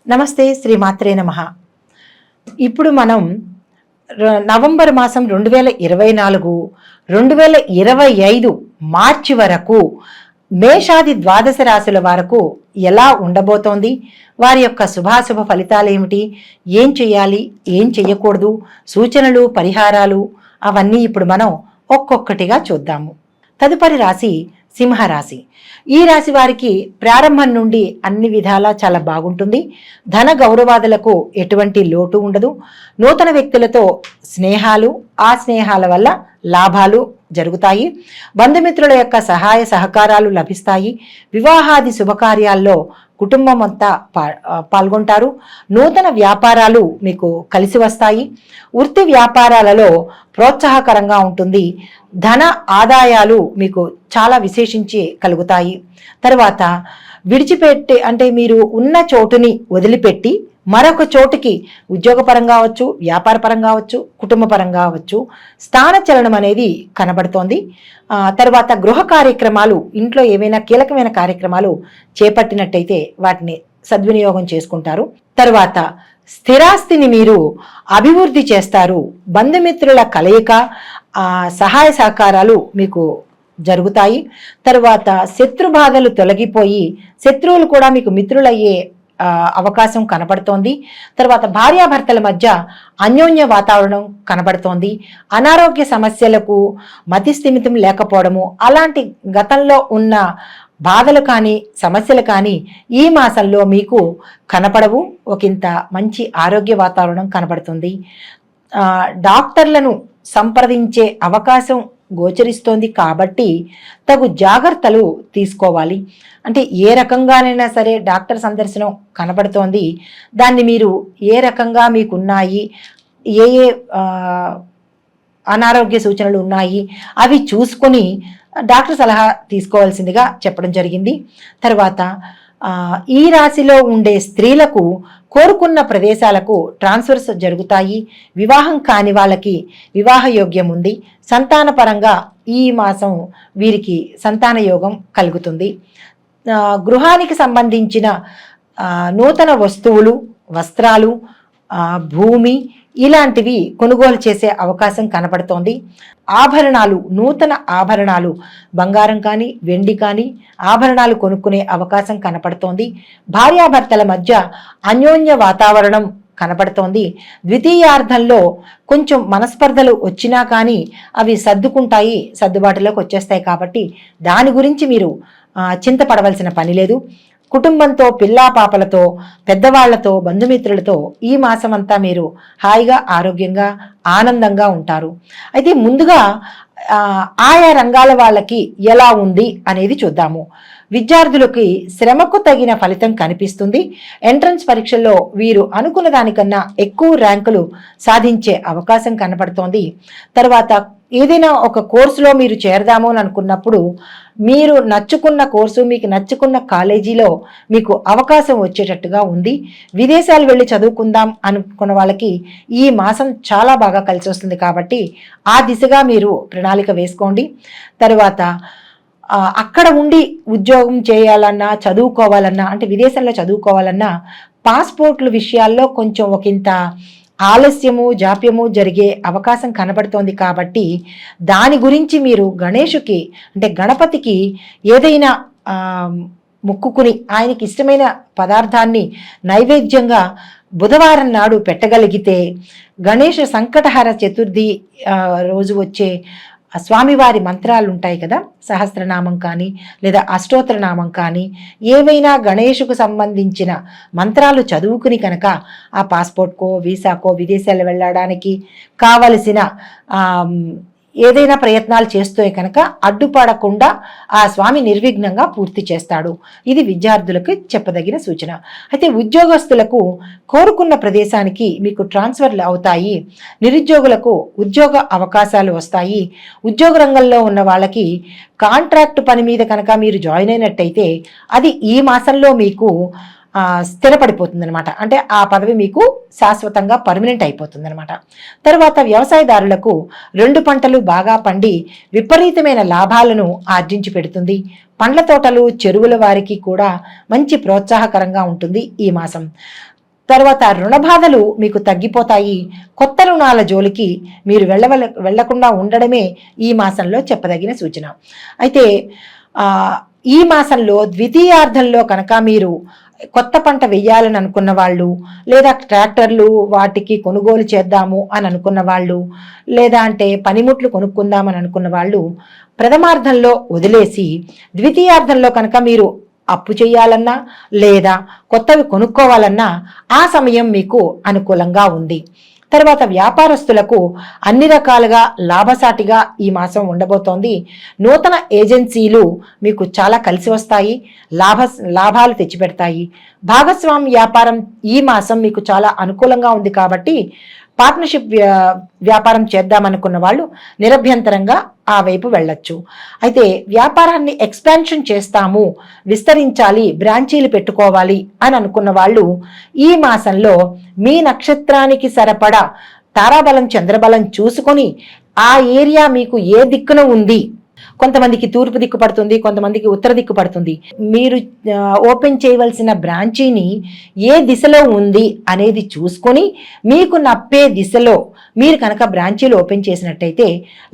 నమస్తే, శ్రీమాత్రే నమః. ఇప్పుడు మనం నవంబర్ మాసం 2024, 2025 మార్చి వరకు మేషాది ద్వాదశ రాశుల వరకు ఎలా ఉండబోతోంది, వారి యొక్క శుభాశుభ ఫలితాలు ఏమిటి, ఏం చేయాలి, ఏం చేయకూడదు, సూచనలు, పరిహారాలు అవన్నీ ఇప్పుడు మనం ఒక్కొక్కటిగా చూద్దాము. తదుపరి రాశి సింహరాశి. ఈ రాశి వారికి ప్రారంభం నుండి అన్ని విధాలా చాలా బాగుంటుంది. ధన గౌరవాదులకు ఎటువంటి లోటు ఉండదు. నూతన వ్యక్తులతో స్నేహాలు, ఆ స్నేహాల వల్ల లాభాలు జరుగుతాయి. బంధుమిత్రుల యొక్క సహాయ సహకారాలు లభిస్తాయి. వివాహాది శుభకార్యాల్లో కుటుంబం అంతా పాల్గొంటారు. నూతన వ్యాపారాలు మీకు కలిసి వస్తాయి. వృత్తి వ్యాపారాలలో ప్రోత్సాహకరంగా ఉంటుంది. ధన ఆదాయాలు మీకు చాలా విశేషించి కలుగుతాయి. తర్వాత విడిచిపెట్టి అంటే మీరు ఉన్న చోటుని వదిలిపెట్టి మరొక చోటుకి ఉద్యోగపరంగా అవచ్చు, వ్యాపారపరంగా అవచ్చు, కుటుంబపరంగా అవచ్చు స్థానచలనం అనేది కనబడుతోంది. తర్వాత గృహ కార్యక్రమాలు, ఇంట్లో ఏవైనా కీలకమైన కార్యక్రమాలు చేపట్టినట్టయితే వాటిని సద్వినియోగం చేసుకుంటారు. తర్వాత స్థిరాస్తిని మీరు అభివృద్ధి చేస్తారు. బంధుమిత్రుల కలయిక, సహాయ సహకారాలు మీకు జరుగుతాయి. తర్వాత శత్రు బాధలు తొలగిపోయి శత్రువులు కూడా మీకు మిత్రులయ్యే అవకాశం కనబడుతోంది. తర్వాత భార్యాభర్తల మధ్య అన్యోన్య వాతావరణం కనబడుతోంది. అనారోగ్య సమస్యలకు మతిస్థిమితం లేకపోవడము, అలాంటి గతంలో ఉన్న బాధలు కానీ సమస్యలు కానీ ఈ మాసంలో మీకు కనపడవు. ఒకంత మంచి ఆరోగ్య వాతావరణం కనబడుతుంది. డాక్టర్లను సంప్రదించే అవకాశం గోచరిస్తోంది కాబట్టి తగు జాగ్రత్తలు తీసుకోవాలి. అంటే ఏ రకంగానైనా సరే డాక్టర్ సందర్శనం కనబడుతోంది. దాన్ని మీరు ఏ రకంగా మీకున్నాయి, ఏ ఏ అనారోగ్య సూచనలు ఉన్నాయి అవి చూసుకొని డాక్టర్ సలహా తీసుకోవాల్సిందిగా చెప్పడం జరిగింది. తర్వాత ఈ రాశిలో ఉండే స్త్రీలకు కోరుకున్న ప్రదేశాలకు ట్రాన్స్ఫర్స్ జరుగుతాయి. వివాహం కాని వాళ్ళకి వివాహ యోగ్యం ఉంది. సంతానపరంగా ఈ మాసం వీరికి సంతాన యోగం కలుగుతుంది. గృహానికి సంబంధించిన నూతన వస్తువులు, వస్త్రాలు, భూమి ఇలాంటివి కొనుగోలు చేసే అవకాశం కనపడుతోంది. ఆభరణాలు, నూతన ఆభరణాలు, బంగారం కానీ వెండి కానీ ఆభరణాలు కొనుక్కునే అవకాశం కనపడుతోంది. భార్యాభర్తల మధ్య అన్యోన్య వాతావరణం కనపడుతోంది. ద్వితీయార్థంలో కొంచెం మనస్పర్ధలు వచ్చినా కానీ అవి సర్దుకుంటాయి, సర్దుబాటులోకి వచ్చేస్తాయి. కాబట్టి దాని గురించి మీరు చింతపడవలసిన పని లేదు. కుటుంబంతో, పిల్లా పాపలతో, పెద్దవాళ్లతో, బంధుమిత్రులతో ఈ మాసం అంతా మీరు హాయిగా, ఆరోగ్యంగా, ఆనందంగా ఉంటారు. అయితే ముందుగా ఆయా రంగాల వాళ్ళకి ఎలా ఉంది అనేది చూద్దాము. విద్యార్థులకి శ్రమకు తగిన ఫలితం కనిపిస్తుంది. ఎంట్రన్స్ పరీక్షల్లో వీరు అనుకున్న దానికన్నా ఎక్కువ ర్యాంకులు సాధించే అవకాశం కనపడుతోంది. తర్వాత ఏదైనా ఒక కోర్సులో మీరు చేరదాము అని అనుకున్నప్పుడు మీరు నచ్చుకున్న కోర్సు, మీకు నచ్చుకున్న కాలేజీలో మీకు అవకాశం వచ్చేటట్టుగా ఉంది. విదేశాలు వెళ్ళి చదువుకుందాం అనుకున్న వాళ్ళకి ఈ మాసం చాలా బాగా కలిసి వస్తుంది. కాబట్టి ఆ దిశగా మీరు ప్రణాళిక వేసుకోండి. తర్వాత అక్కడ ఉండి ఉద్యోగం చేయాలన్నా, చదువుకోవాలన్నా, అంటే విదేశంలో చదువుకోవాలన్నా పాస్పోర్ట్ల విషయాల్లో కొంచెం ఒకంత ఆలస్యము, జాప్యము జరిగే అవకాశం కనబడుతోంది. కాబట్టి దాని గురించి మీరు గణేశుకి అంటే గణపతికి ఏదైనా మొక్కుకుని ఆయనకి ఇష్టమైన పదార్థాన్ని నైవేద్యంగా బుధవారం నాడు పెట్టగలిగితే గణేష సంకటహర చతుర్థి రోజు వచ్చే స్వామివారి మంత్రాలు ఉంటాయి కదా, సహస్రనామం కానీ లేదా అష్టోత్తరనామం కానీ ఏవైనా గణేషుకు సంబంధించిన మంత్రాలు చదువుకుని కనుక ఆ పాస్పోర్ట్కో, వీసాకో, విదేశాలు వెళ్ళడానికి కావలసిన ఏదైనా ప్రయత్నాలు చేస్తే కనుక అడ్డుపడకుండా ఆ స్వామి నిర్విఘ్నంగా పూర్తి చేస్తాడు. ఇది విద్యార్థులకు చెప్పదగిన సూచన. అయితే ఉద్యోగస్తులకు కోరుకున్న ప్రదేశానికి మీకు ట్రాన్స్ఫర్లు అవుతాయి. నిరుద్యోగులకు ఉద్యోగ అవకాశాలు వస్తాయి. ఉద్యోగ రంగంలో ఉన్న వాళ్ళకి కాంట్రాక్ట్ పని మీద కనుక మీరు జాయిన్ అయినట్టయితే అది ఈ మాసంలో మీకు స్థిరపడిపోతుంది అనమాట. అంటే ఆ పదవి మీకు శాశ్వతంగా పర్మనెంట్ అయిపోతుంది అనమాట. తర్వాత వ్యవసాయదారులకు 2 పంటలు బాగా పండి విపరీతమైన లాభాలను ఆర్జించి పెడుతుంది. పండ్ల తోటలు, చెరువుల వారికి కూడా మంచి ప్రోత్సాహకరంగా ఉంటుంది ఈ మాసం. తర్వాత రుణ బాధలు మీకు తగ్గిపోతాయి. కొత్త రుణాల జోలికి మీరు వెళ్లకుండా ఉండడమే ఈ మాసంలో చెప్పదగిన సూచన. అయితే ఈ మాసంలో ద్వితీయార్థంలో కనుక మీరు కొత్త పంట వెయ్యాలని అనుకున్న వాళ్ళు, లేదా ట్రాక్టర్లు వాటికి కొనుగోలు చేద్దాము అని అనుకున్న వాళ్ళు, లేదా అంటే పనిముట్లు కొనుక్కుందామని అనుకున్న వాళ్ళు ప్రథమార్థంలో వదిలేసి ద్వితీయార్థంలో కనుక మీరు అప్పు చేయాలన్నా లేదా కొత్తవి కొనుక్కోవాలన్నా ఆ సమయం మీకు అనుకూలంగా ఉంది. తర్వాత వ్యాపారస్తులకు అన్ని రకాలుగా లాభసాటిగా ఈ మాసం ఉండబోతోంది. నూతన ఏజెన్సీలు మీకు చాలా కలిసి వస్తాయి, లాభాలు తెచ్చిపెడతాయి. భాగస్వామి వ్యాపారం ఈ మాసం మీకు చాలా అనుకూలంగా ఉంది కాబట్టి పార్ట్నర్షిప్ వ్యాపారం చేద్దామనుకున్న వాళ్ళు నిరభ్యంతరంగా ఆ వైపు వెళ్ళొచ్చు. అయితే వ్యాపారాన్ని ఎక్స్పాన్షన్ చేస్తాము, విస్తరించాలి, బ్రాంచీలు పెట్టుకోవాలి అని అనుకున్న వాళ్ళు ఈ మాసంలో మీ నక్షత్రానికి సరిపడా తారాబలం చంద్రబలం చూసుకొని ఆ ఏరియా మీకు ఏ దిక్కున ఉంది, కొంతమందికి తూర్పు దిక్కు పడుతుంది, కొంతమందికి ఉత్తర దిక్కు పడుతుంది. మీరు ఓపెన్ చేయవలసిన బ్రాంచీని ఏ దిశలో ఉంది అనేది చూసుకొని మీకు నప్పే దిశలో మీరు కనుక బ్రాంచీలు ఓపెన్ చేసినట్టయితే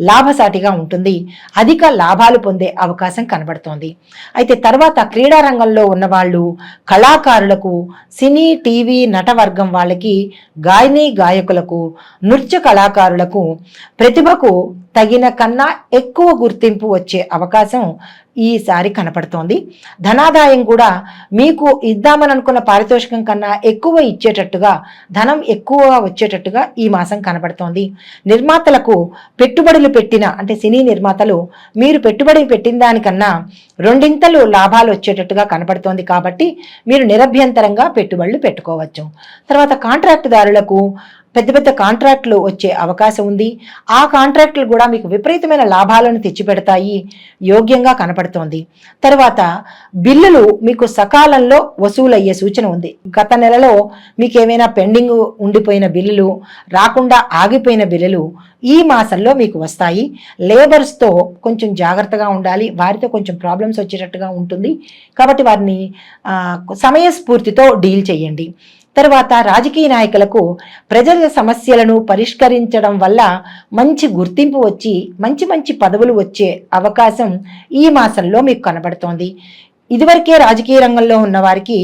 లాభసాటిగా ఉంటుంది, అధిక లాభాలు పొందే అవకాశం కనబడుతోంది. అయితే తర్వాత క్రీడా రంగంలో ఉన్నవాళ్ళు, కళాకారులకు, సినీ టీవీ నటవర్గం వాళ్ళకి, గాయకులకు, నృత్య కళాకారులకు ప్రతిభకు తగిన కన్నా ఎక్కువ గుర్తింపు వచ్చే అవకాశం ఈసారి కనపడుతోంది. ధనాదాయం కూడా మీకు ఇద్దామని అనుకున్న పారితోషికం కన్నా ఎక్కువ ఇచ్చేటట్టుగా, ధనం ఎక్కువగా వచ్చేటట్టుగా ఈ మాసం కనపడుతోంది. నిర్మాతలకు పెట్టుబడులు పెట్టిన, అంటే సినీ నిర్మాతలు మీరు పెట్టుబడి పెట్టిన దానికన్నా రెండింతలు లాభాలు వచ్చేటట్టుగా కనపడుతోంది కాబట్టి మీరు నిరభ్యంతరంగా పెట్టుబడులు పెట్టుకోవచ్చు. తర్వాత కాంట్రాక్టుదారులకు పెద్ద పెద్ద కాంట్రాక్టులు వచ్చే అవకాశం ఉంది. ఆ కాంట్రాక్టులు కూడా మీకు విపరీతమైన లాభాలను తెచ్చిపెడతాయి, యోగ్యంగా కనపడుతోంది. తర్వాత బిల్లులు మీకు సకాలంలో వసూలయ్యే సూచన ఉంది. గత నెలలో మీకు ఏమైనా పెండింగ్ ఉండిపోయిన బిల్లులు, రాకుండా ఆగిపోయిన బిల్లులు ఈ మాసంలో మీకు వస్తాయి. లేబర్స్తో కొంచెం జాగ్రత్తగా ఉండాలి, వారితో కొంచెం ప్రాబ్లమ్స్ వచ్చేటట్టుగా ఉంటుంది కాబట్టి వారిని సమయస్ఫూర్తితో డీల్ చేయండి. తర్వాత రాజకీయ నాయకులకు ప్రజల సమస్యలను పరిష్కరించడం వల్ల మంచి గుర్తింపు వచ్చి మంచి మంచి పదవులు వచ్చే అవకాశం ఈ మాసంలో మీకు కనబడుతోంది. ఇదివరకే రాజకీయ రంగంలో ఉన్న వారికి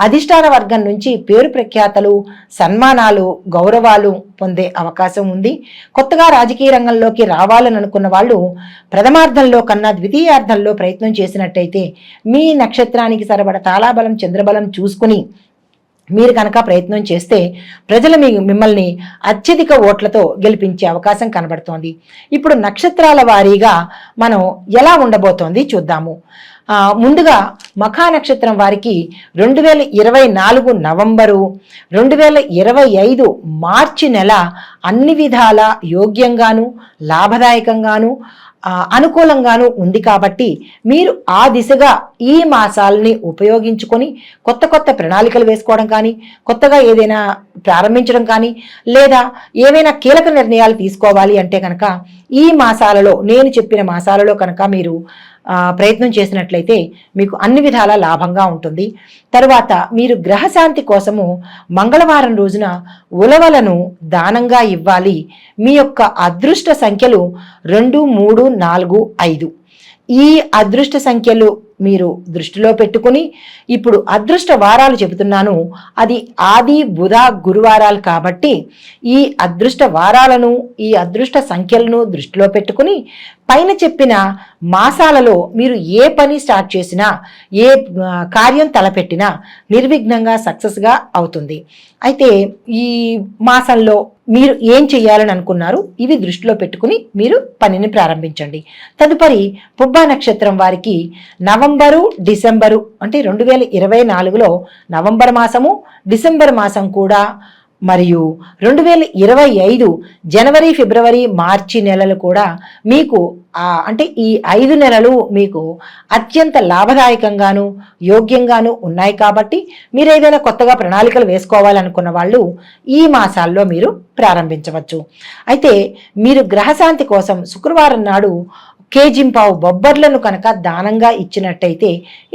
అధిష్టాన వర్గం నుంచి పేరు ప్రఖ్యాతలు, సన్మానాలు, గౌరవాలు పొందే అవకాశం ఉంది. కొత్తగా రాజకీయ రంగంలోకి రావాలని అనుకున్న వాళ్ళు ప్రథమార్థంలో కన్నా ద్వితీయార్థంలో ప్రయత్నం చేసినట్టయితే మీ నక్షత్రానికి సరిపడ తాళాబలం చంద్రబలం చూసుకుని మీరు కనుక ప్రయత్నం చేస్తే ప్రజలు మిమ్మల్ని అత్యధిక ఓట్లతో గెలిపించే అవకాశం కనబడుతోంది. ఇప్పుడు నక్షత్రాల వారీగా మనం ఎలా ఉండబోతోంది చూద్దాము. ముందుగా మఖా నక్షత్రం వారికి 2024 నవంబరు, 2025 మార్చి నెల అన్ని విధాల యోగ్యంగాను, లాభదాయకంగాను, అనుకూలంగాను ఉంది కాబట్టి మీరు ఆ దిశగా ఈ మాసాలని ఉపయోగించుకొని కొత్త కొత్త ప్రణాళికలు వేసుకోవడం కానీ, కొత్తగా ఏదైనా ప్రారంభించడం కానీ, లేదా ఏవైనా కీలక నిర్ణయాలు తీసుకోవాలి అంటే కనుక ఈ మాసాలలో, నేను చెప్పిన మాసాలలో కనుక మీరు ప్రయత్నం చేసినట్లయితే మీకు అన్ని విధాల లాభంగా ఉంటుంది. తరువాత మీరు గ్రహశాంతి కోసము మంగళవారం రోజున ఉలవలను దానంగా ఇవ్వాలి. మీ యొక్క అదృష్ట సంఖ్యలు 2, 3, 4, 5. ఈ అదృష్ట సంఖ్యలు మీరు దృష్టిలో పెట్టుకుని, ఇప్పుడు అదృష్ట వారాలు చెబుతున్నాను, అది ఆది, బుధ, గురువారాలు కాబట్టి ఈ అదృష్ట వారాలను, ఈ అదృష్ట సంఖ్యలను దృష్టిలో పెట్టుకుని పైన చెప్పిన మాసాలలో మీరు ఏ పని స్టార్ట్ చేసినా, ఏ కార్యం తలపెట్టినా నిర్విఘ్నంగా సక్సెస్గా అవుతుంది. అయితే ఈ మాసంలో మీరు ఏం చేయాలని అనుకున్నారు ఇవి దృష్టిలో పెట్టుకుని మీరు పనిని ప్రారంభించండి. తదుపరి పుబ్బా నక్షత్రం వారికి నవంబరు, డిసెంబరు అంటే 2024లో నవంబర్ మాసము, డిసెంబర్ మాసం కూడా, మరియు 2025 జనవరి, ఫిబ్రవరి, మార్చి నెలలు కూడా మీకు అంటే ఈ 5 నెలలు మీకు అత్యంత లాభదాయకంగాను, యోగ్యంగాను ఉన్నాయి కాబట్టి మీరు ఏదైనా కొత్తగా ప్రణాళికలు వేసుకోవాలనుకున్న వాళ్ళు ఈ మాసాల్లో మీరు ప్రారంభించవచ్చు. అయితే మీరు గ్రహశాంతి కోసం శుక్రవారం నాడు కేజింపావు బొబ్బర్లను కనుక దానంగా ఇచ్చినట్టయితే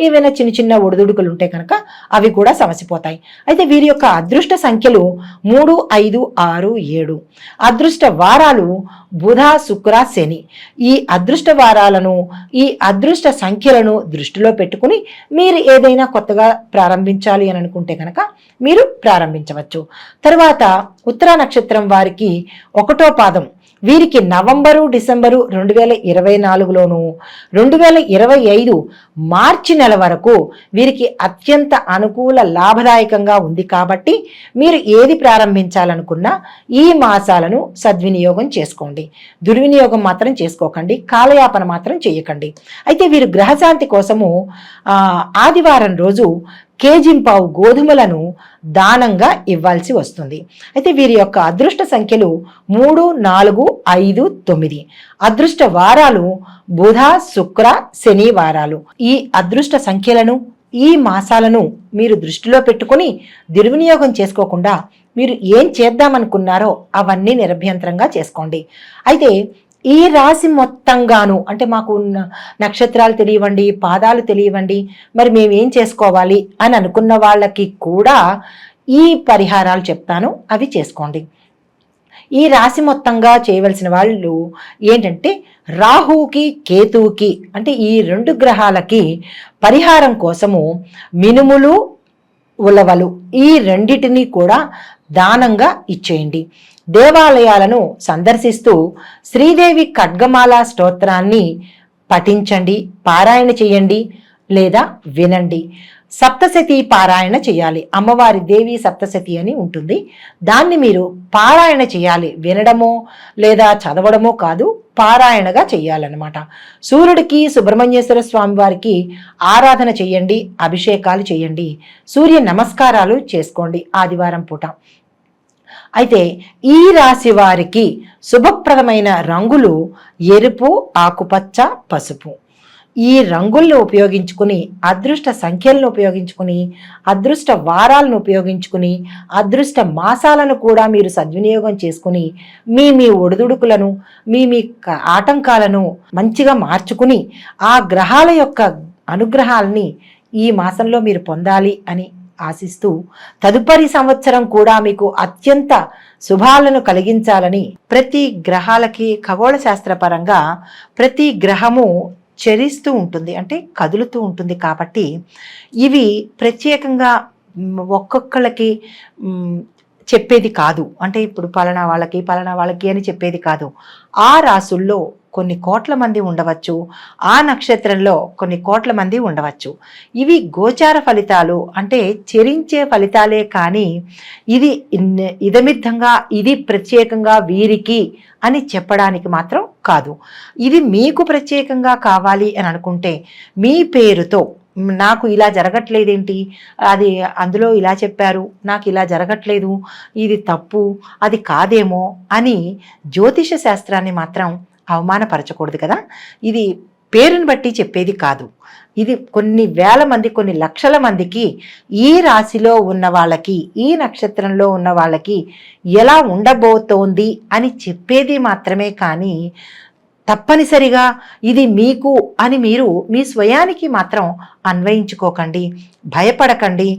ఏవైనా చిన్న చిన్న ఒడిదుడుకులు ఉంటే కనుక అవి కూడా సమసిపోతాయి. అయితే వీరి యొక్క అదృష్ట సంఖ్యలు 3, 5, 6, 7. అదృష్ట వారాలు బుధ, శుక్ర, శని. ఈ అదృష్ట వారాలను, ఈ అదృష్ట సంఖ్యలను దృష్టిలో పెట్టుకుని మీరు ఏదైనా కొత్తగా ప్రారంభించాలి అని అనుకుంటే కనుక మీరు ప్రారంభించవచ్చు. తర్వాత ఉత్తర నక్షత్రం వారికి 1వ పాదం. వీరికి నవంబరు, డిసెంబరు 2024లోను 2025 మార్చి నెల వరకు వీరికి అత్యంత అనుకూల లాభదాయకంగా ఉంది. కాబట్టి మీరు ఏది ప్రారంభించాలనుకున్నా ఈ మాసాలను సద్వినియోగం చేసుకోండి. దుర్వినియోగం మాత్రం చేసుకోకండి, కాలయాపన మాత్రం చేయకండి. అయితే వీరు గ్రహశాంతి కోసము ఆదివారం రోజు కేజింపావు గోధుమలను దానంగా ఇవ్వాల్సి వస్తుంది. అయితే వీరి యొక్క అదృష్ట సంఖ్యలు 3, 4, 5, 9. అదృష్ట వారాలు బుధ, శుక్ర, శని వారాలు. ఈ అదృష్ట సంఖ్యలను, ఈ మాసాలను మీరు దృష్టిలో పెట్టుకుని దుర్వినియోగం చేసుకోకుండా మీరు ఏం చేద్దామనుకున్నారో అవన్నీ నిరభ్యంతరంగా చేసుకోండి. అయితే ఈ రాశి మొత్తంగాను, అంటే మాకు నక్షత్రాలు తెలియవండి, పాదాలు తెలియవండి, మరి మేమేం చేసుకోవాలి అని అనుకున్న వాళ్ళకి కూడా ఈ పరిహారాలు చెప్తాను, అవి చేసుకోండి. ఈ రాశి మొత్తంగా చేయవలసిన వాళ్ళు ఏంటంటే రాహుకి, కేతువుకి, అంటే ఈ 2 గ్రహాలకి పరిహారం కోసము మినుములు, ఉలవలు ఈ రెండిటిని కూడా దానంగా ఇచ్చేయండి. దేవాలయాలను సందర్శిస్తూ శ్రీదేవి ఖడ్గమాల స్తోత్రాన్ని పఠించండి, పారాయణ చేయండి లేదా వినండి. సప్తశతి పారాయణ చేయాలి. అమ్మవారి దేవి సప్తశతి అని ఉంటుంది, దాన్ని మీరు పారాయణ చేయాలి. వినడమో లేదా చదవడమో కాదు, పారాయణగా చెయ్యాలన్నమాట. సూర్యుడికి, సుబ్రహ్మణ్యేశ్వర స్వామి వారికి ఆరాధన చేయండి, అభిషేకాలు చేయండి, సూర్య నమస్కారాలు చేసుకోండి ఆదివారం పూట. అయితే ఈ రాశి వారికి శుభప్రదమైన రంగులు ఎరుపు, ఆకుపచ్చ, పసుపు. ఈ రంగులను ఉపయోగించుకుని, అదృష్ట సంఖ్యలను ఉపయోగించుకుని, అదృష్ట వారాలను ఉపయోగించుకుని, అదృష్ట మాసాలను కూడా మీరు సద్వినియోగం చేసుకుని మీ ఒడిదుడుకులను, మీ ఆటంకాలను మంచిగా మార్చుకుని ఆ గ్రహాల యొక్క అనుగ్రహాలని ఈ మాసంలో మీరు పొందాలి అని ఆశిస్తూ తదుపరి సంవత్సరం కూడా మీకు అత్యంత శుభాలను కలిగించాలని, ప్రతి గ్రహాలకి ఖగోళ శాస్త్రపరంగా ప్రతి గ్రహము చరిస్తూ ఉంటుంది, అంటే కదులుతూ ఉంటుంది. కాబట్టి ఇవి ప్రత్యేకంగా ఒక్కొక్కళ్ళకి చెప్పేది కాదు, అంటే ఇప్పుడు పలానా వాళ్ళకి అని చెప్పేది కాదు. ఆ రాసుల్లో కొన్ని కోట్ల మంది ఉండవచ్చు, ఆ నక్షత్రంలో కొన్ని కోట్ల మంది ఉండవచ్చు. ఇవి గోచార ఫలితాలు, అంటే చెరించే ఫలితాలే కానీ ఇది ఇదమిద్ధంగా, ఇది ప్రత్యేకంగా వీరికి అని చెప్పడానికి మాత్రం కాదు. ఇది మీకు ప్రత్యేకంగా కావాలి అని అనుకుంటే మీ పేరుతో, నాకు ఇలా జరగట్లేదేంటి, అది అందులో ఇలా చెప్పారు, నాకు ఇలా జరగట్లేదు, ఇది తప్పు, అది కాదేమో అని జ్యోతిష శాస్త్రాన్ని మాత్రం అవమానపరచకూడదు కదా. ఇది పేరుని బట్టి చెప్పేది కాదు. ఇది కొన్ని వేల మంది, కొన్ని లక్షల మందికి ఈ రాశిలో ఉన్న వాళ్ళకి, ఈ నక్షత్రంలో ఉన్న వాళ్ళకి ఎలా ఉండబోతోంది అని చెప్పేది మాత్రమే కానీ తప్పనిసరిగా ఇది మీకు అని మీరు మీ స్వయానికి మాత్రం అన్వయించుకోకండి, భయపడకండి.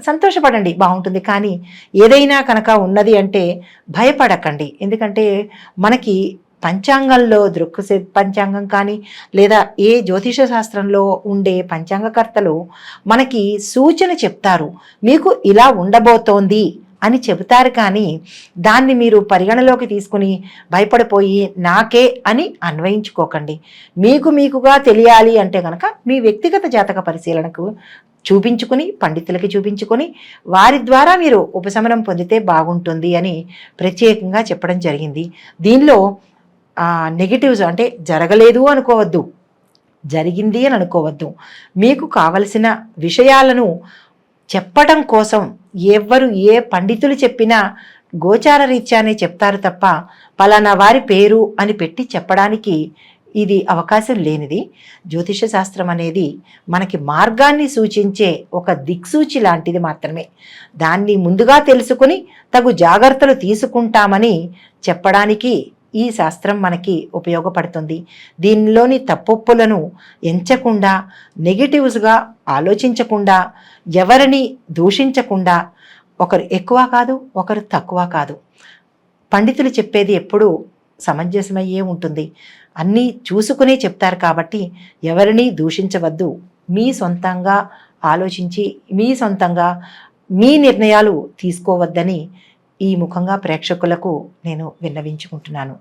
సంతోషపడండి, బాగుంటుంది. కానీ ఏదైనా కనుక ఉన్నది అంటే భయపడకండి. ఎందుకంటే మనకి పంచాంగంలో పంచాంగం కానీ లేదా ఏ జ్యోతిష శాస్త్రంలో ఉండే పంచాంగకర్తలు మనకి సూచన చెప్తారు, మీకు ఇలా ఉండబోతోంది అని చెబుతారు. కానీ దాన్ని మీరు పరిగణలోకి తీసుకుని భయపడిపోయి నాకే అని అన్వయించుకోకండి. మీకుగా తెలియాలి అంటే కనుక మీ వ్యక్తిగత జాతక పరిశీలనకు చూపించుకుని, పండితులకి చూపించుకొని వారి ద్వారా మీరు ఉపశమనం పొందితే బాగుంటుంది అని ప్రత్యేకంగా చెప్పడం జరిగింది. దీనిలో నెగిటివ్స్ అంటే జరగలేదు అనుకోవద్దు, జరిగింది అని అనుకోవద్దు. మీకు కావలసిన విషయాలను చెప్పడం కోసం ఎవరు ఏ పండితులు చెప్పినా గోచార రీత్యానే చెప్తారు తప్ప పలానా వారి పేరు అని పెట్టి చెప్పడానికి ఇది అవకాశం లేనిది. జ్యోతిష శాస్త్రం అనేది మనకి మార్గాన్ని సూచించే ఒక దిక్సూచి లాంటిది మాత్రమే. దాన్ని ముందుగా తెలుసుకుని తగు జాగ్రత్తలు తీసుకుంటామని చెప్పడానికి ఈ శాస్త్రం మనకి ఉపయోగపడుతుంది. దీనిలోని తప్పొప్పులను ఎంచకుండా, నెగిటివ్స్గా ఆలోచించకుండా, ఎవరిని దూషించకుండా, ఒకరు ఎక్కువ కాదు, ఒకరు తక్కువ కాదు. పండితులు చెప్పేది ఎప్పుడూ సమంజసమయ్యే ఉంటుంది. అన్నీ చూసుకునే చెప్తారు కాబట్టి ఎవరిని దూషించవద్దు. మీ సొంతంగా ఆలోచించి, మీ సొంతంగా మీ నిర్ణయాలు తీసుకోవద్దని ఈ ముఖంగా ప్రేక్షకులకు నేను విన్నవించుకుంటున్నాను.